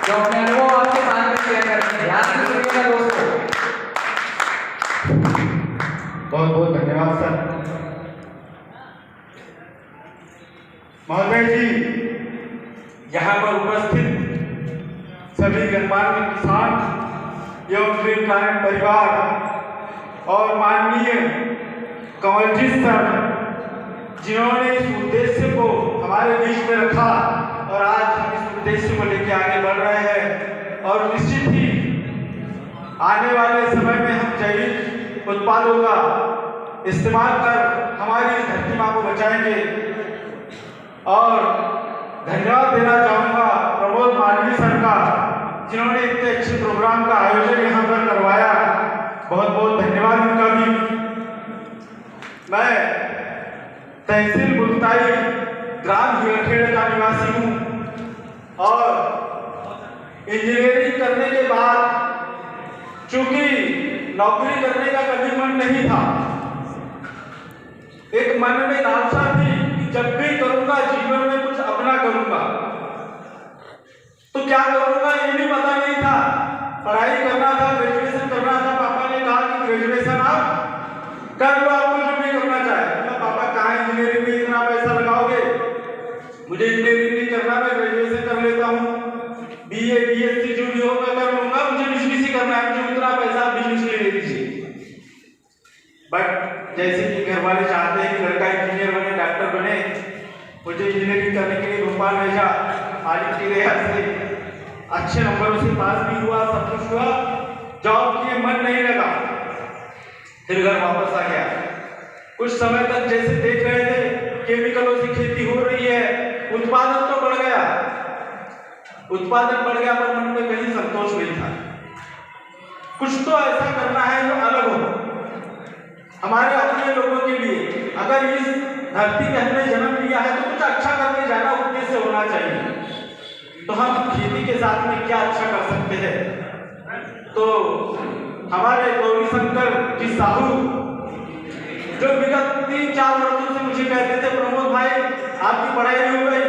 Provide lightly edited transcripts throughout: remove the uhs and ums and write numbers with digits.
जो अपने अनुभव आपके साथ में शेयर करते हैं। ध्यान से सुनिएगा दोस्तों। बहुत बहुत धन्यवाद सर। महोदय जी, यहाँ पर उपस्थित सभी गणमान्य किसान एवं ग्रीन प्लानेट परिवार और माननीय कंवलजीत सर, जिन्होंने इस उद्देश्य को हमारे बीच में रखा और आज हम इस उद्देश्य को लेकर आगे बढ़ रहे हैं और निश्चित ही आने वाले समय में हम जैविक उत्पादों का इस्तेमाल कर हमारी इस धरती माँ को बचाएंगे। और धन्यवाद देना चाहूँगा प्रमोद मालवीय सर का, जिन्होंने इतने अच्छे प्रोग्राम का आयोजन यहाँ पर करवाया। बहुत बहुत धन्यवाद उनका भी। मैं तहसील मुल्ताई ग्राम हिरखेड़ का निवासी हूँ और इंजीनियरिंग करने के बाद चूंकि नौकरी करने का कभी मन नहीं था, एक मन में लालसा थी कि जब भी करूंगा जीवन में कुछ अपना करूंगा। तो क्या करूंगा ये भी पता नहीं था। पढ़ाई करना था, ग्रेजुएशन करना था। पापा ने कहा कि ग्रेजुएशन आप कर लो, आपको जो भी करना चाहे। तो पापा कहाँ इंजीनियरिंग में इतना पैसा लगाओगे, मुझे इंजीनियरिंग नहीं करना, मैं ग्रेजुएशन कर लेता हूँ, BA BSc जो भी हो मैं कर लूंगा, मुझे बिजनेस ही करना है, मुझे उतना पैसा बिजनेस के लिए दे दीजिए। बट जैसे कि घर वाले चाहते हैं कि लड़का इंजीनियर बने, डॉक्टर बने, मुझे इंजीनियरिंग करने के लिए भोपाल भेजा। मालिक की दया से अच्छे नंबरों से पास भी हुआ, सब कुछ हुआ। जॉब किए, मन नहीं लगा, फिर घर वापस आ गया। कुछ समय तक जैसे देख रहे थे केमिकलों से खेती हो रही है, उत्पादन तो बढ़ गया, उत्पादन बढ़ गया, पर मन में कहीं संतोष नहीं था। कुछ तो ऐसा करना है जो अलग हो हमारे अपने लोगों के लिए। अगर इस धरती में हमने जन्म लिया है तो कुछ अच्छा करके जाना उद्देश्य होना चाहिए। तो हम खेती के साथ में क्या अच्छा कर सकते हैं? तो हमारे गौरी शंकर जी साहू, जो विगत 3-4 वर्षों से मुझे कहते थे, प्रमोद भाई आपकी पढ़ाई नहीं हो गई,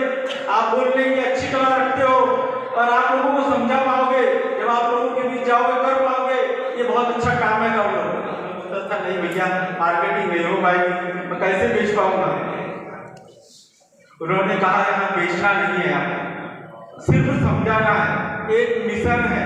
आप बोलने की अच्छी कला रखते हो और आप लोगों को समझा पाओगे, जब आप लोगों के बीच जाओगे कर पाओगे, ये बहुत अच्छा काम है कर लो। नहीं भैया, मार्केटिंग नहीं हो भाई, मैं कैसे बेच पाऊंगा? उन्होंने कहा यहाँ बेचना नहीं है, आपको सिर्फ समझाना है, एक मिशन है।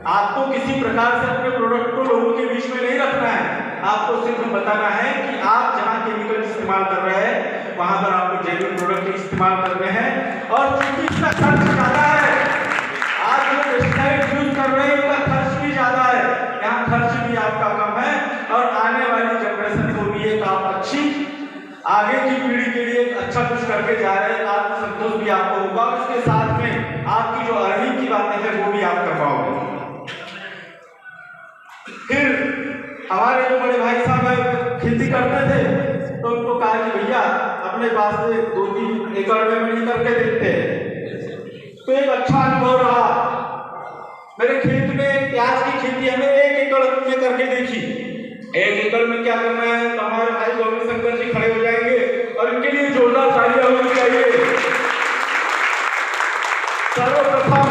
आपको किसी प्रकार से अपने प्रोडक्ट को लोगों के बीच में नहीं रखना है, आपको सिर्फ बताना है कि आप जहाँ केमिकल इस्तेमाल कर रहे हैं वहां पर आपको जैविक प्रोडक्ट इस्तेमाल करने हैं। और चूंकि इसका खर्च ज्यादा है, आप जो पेस्टिसाइड यूज कर रहे हैं उसका खर्च भी ज्यादा है, यहाँ खर्च भी आपका कम है और आने वाली जनरेशन को भी एक आप अच्छी आगे की पीढ़ी के लिए अच्छा कुछ करके जा रहे हैं। आत्मसंतोष भी आपको होगा, उसके साथ में आपकी जो अर्निंग की बातें हैं वो भी आप कर पाओगे। फिर हमारे जो बड़े भाई साहब खेती करते थे तो उनको कहा कि भैया अपने पास से 2-3 एकड़ में मिल करके देखते हैं। तो एक अच्छा अनुभव रहा। मेरे खेत में प्याज की खेती हमें 1 एकड़ में करके देखी। 1 एकड़ में क्या करना है, तो हमारे भाई गौरी शंकर जी खड़े हो जाएंगे और इनके लिए जोरदार तालियां होनी चाहिए। सर्वप्रथम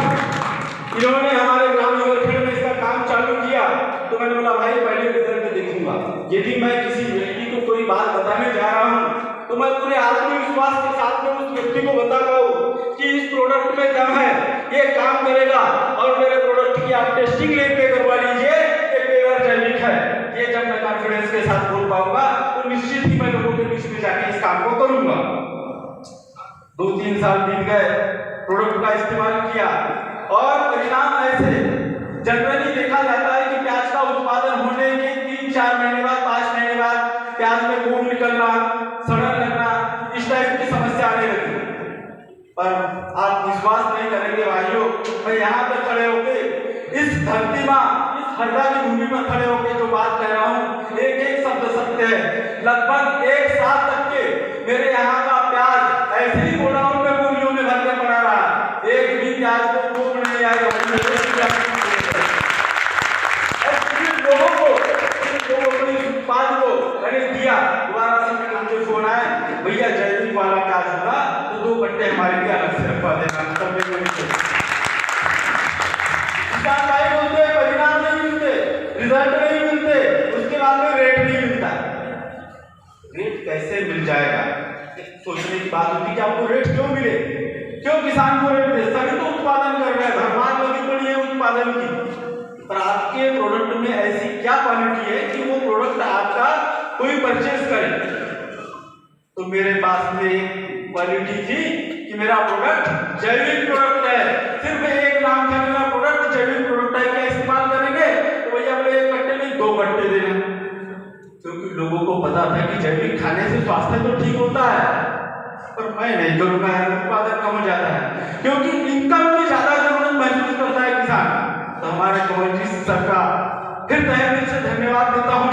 इन्होंने हमारे ग्राम हिरखेड़ में इसका काम चालू किया। तो मैंने बोला भाई पहले रिजल्ट देखूंगा, यदि मैं किसी व्यक्ति को कोई बात बताने जा रहा हूँ तो मैं पूरे आत्मविश्वास के साथ में उस व्यक्ति को बता पाऊँ कि इस प्रोडक्ट में दम है, ये काम करेगा और मेरे प्रोडक्ट की आप टेस्टिंग ले पे करवा लीजिए, ये पेवर जैविक है। ये जब मैं कॉन्फिडेंस के साथ बोल पाऊंगा तो निश्चित ही मैं लोगों के बीच में जाके इस काम को करूंगा। 2-3 साल बीत गए, प्रोडक्ट का इस्तेमाल किया और परिणाम ऐसे जनरली देखा जाता है कि प्याज का उत्पादन होने के 3-4 महीने बाद, 5 महीने बाद प्याज में घूम निकलना, सड़न लगना, इस टाइप की समस्या आने लगी। पर आप विश्वास नहीं करेंगे भाइयों, मैं यहाँ पे खड़े होके इस धरती माँ, इस हरदा की भूमि पर खड़े होके जो बात कह रहा हूँ, एक शब्द सत्य है। लगभग 1 साल तक के मेरे यहाँ का प्याज ऐसे ही गोडाउन में बोरियों में भर के पड़ा रहा, एक भी प्याज को फूक नहीं आया। उत्पाद को मैंने दिया, दोबारा से मुझे फोन आया, भैया जैविक वाला प्याज होगा तो 2 घंटे हमारे लिए अलग से रखवा देना। रिजल्ट नहीं मिलते, उसके बाद में रेट नहीं मिलता। रेट कैसे मिल जाएगा, सोचने की बात होती है कि आपको रेट क्यों मिले, क्यों किसान को रेट दे। सभी तो उत्पादन कर रहे हैं, भरमार लगी पड़ी है उत्पादन की, पर आपके प्रोडक्ट में ऐसी क्या क्वालिटी है कि वो प्रोडक्ट आपका कोई परचेज करे। तो मेरे पास में एक क्वालिटी थी कि मेरा प्रोडक्ट जैविक प्रोडक्ट है, सिर्फ एक नाम था मेरा प्रोडक्ट जैविक प्रोडक्ट है। क्या इस्तेमाल करेंगे तो भैया बोले एक कट्टे नहीं 2 कट्टे देना, क्योंकि लोगों को पता था कि जैविक खाने से स्वास्थ्य तो ठीक होता है, पर मैं नहीं करूंगा, उत्पादन कम हो जाता है, क्योंकि इनकम की ज्यादा जरूरत महसूस करता है किसान। तो हमारे कंवर जी सर का फिर तहे दिल से धन्यवाद देता हूँ,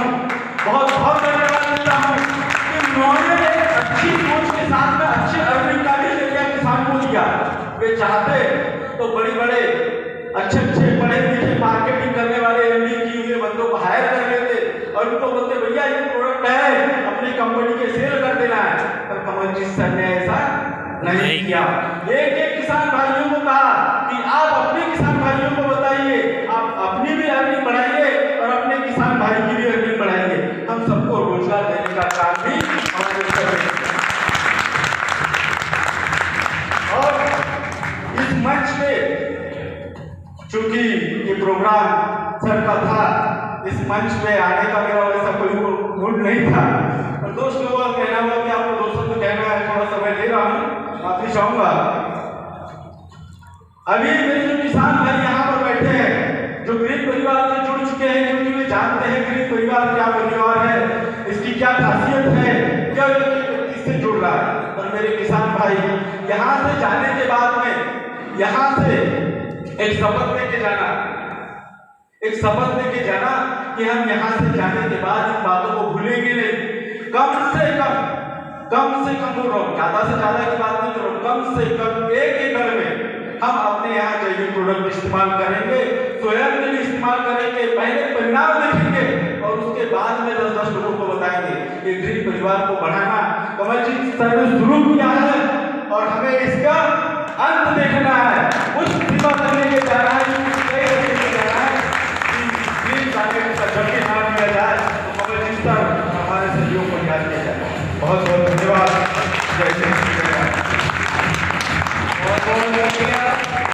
बहुत बहुत धन्यवाद देता हूँ कि उन्होंने एक अच्छी सोच के साथ में अच्छे अर्निंग का भी जरिया किसान को दिया। वे चाहते तो बड़ी बड़े अच्छे पढ़े लिखे मार्केटिंग करने वाले एमडी की हुए बंदों को हायर कर लेते और उनको बोलते भैया ये प्रोडक्ट है अपनी कंपनी के सेल कर देना है, पर कमल जी सर ने ऐसा नहीं किया। एक एक किसान भाइयों को कहा कि आप अपने किसान भाइयों को बताइए, आप अपनी भी अर्निंग बढ़ाइए और अपने किसान भाई की भी अर्निंग बढ़ाइए, हम सबको रोजगार देने का काम भी हमारे करें। और इस मंच पे चूंकि ये प्रोग्राम सर का था, इस मंच पे आने का मेरा वैसा कोई मूड नहीं था, और दोस्त लोगों का कहना हुआ कि आपको दोस्तों को कहना है, थोड़ा समय दे रहा हूँ, माफी चाहूंगा। अभी मेरे जो किसान भाई यहाँ पर बैठे हैं, जो गरीब परिवार से जुड़ चुके हैं, क्योंकि वे जानते हैं गरीब परिवार क्या परिवार है, इसकी क्या खासियत है, क्या इससे जुड़ रहा है। और मेरे किसान भाई यहाँ से जाने के बाद में यहाँ से एक शपथ लेके जाना, एक शपथ लेके जाना कि हम यहाँ से जाने के बाद इन बातों को भूलेंगे नहीं। कम से कम बोल रहा हूँ, ज्यादा से ज्यादा की बात नहीं कर रहा हूँ, कम से कम एक एकड़ में हम अपने यहाँ जैविक प्रोडक्ट इस्तेमाल करेंगे, स्वयं भी इस्तेमाल करेंगे, पहले परिणाम देखेंगे और उसके बाद में 10-10 लोगों को बताएंगे। ये गरीब परिवार को बढ़ाना कमल जी सर ने शुरू किया है और हमें इसका अंत देखना है, उस दिशा में लेके जा रहा है।